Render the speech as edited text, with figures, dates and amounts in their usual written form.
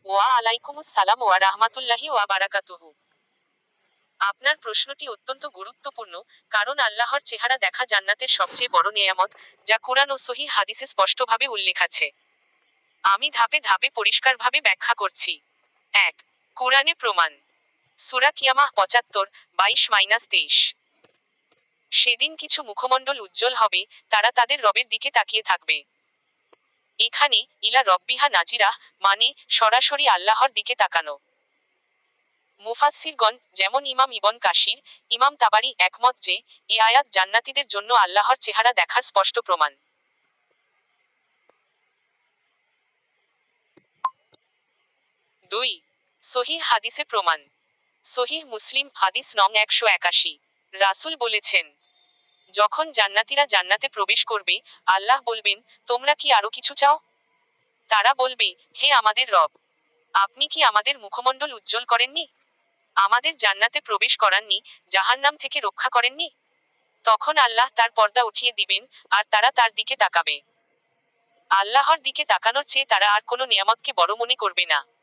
ওয়া আলাইকুমুস সালাম ওয়া রাহমাতুল্লাহি ওয়া বারাকাতুহু। আপনার প্রশ্নটি অত্যন্ত গুরুত্বপূর্ণ, কারণ আল্লাহর চেহারা দেখা জান্নাতের সবচেয়ে বড় নেয়ামত, যা কুরআন ও সহিহ হাদিসে স্পষ্টভাবে উল্লেখ আছে। আমি ধাপে ধাপে পরিষ্কারভাবে ব্যাখ্যা করছি। ১. কুরআনে প্রমাণ। সূরা কিয়ামাহ ৭৫, ২২-২৩। সেদিন কিছু মুখমণ্ডল উজ্জ্বল হবে, তারা তাদের রবের দিকে তাকিয়ে থাকবে। এখানে ইলা রব্বিহা নাজিরাহ মানে সরাসরি আল্লাহর দিকে তাকানো। মুফাসসিরগণ, যেমন ইমাম ইবন কাসির, ইমাম তাবারি একমত যে, এ আয়াত জান্নাতীদের জন্য আল্লাহর চেহারা দেখার স্পষ্ট প্রমাণ। ২. সহিহ হাদিসে প্রমাণ। সহিহ মুসলিম হাদিস নং ১৮১। রাসূল বলেছেন, যখন জান্নাতীরা জান্নাতে প্রবেশ করবে, আল্লাহ বলবেন, তোমরা কি আরো কিছু চাও? তারা বলবে, হে আমাদের রব, আপনি কি আমাদের মুখমণ্ডল উজ্জ্বল করেননি? আমাদের জান্নাতে প্রবেশ করাননি, জাহান্নাম থেকে রক্ষা করেননি? তখন আল্লাহ তার পর্দা উঠিয়ে দিবেন, আর তারা তার দিকে তাকাবে। আল্লাহর দিকে তাকানোর চেয়ে তারা আর কোনো নিয়ামতকে বড় মনে করবে না।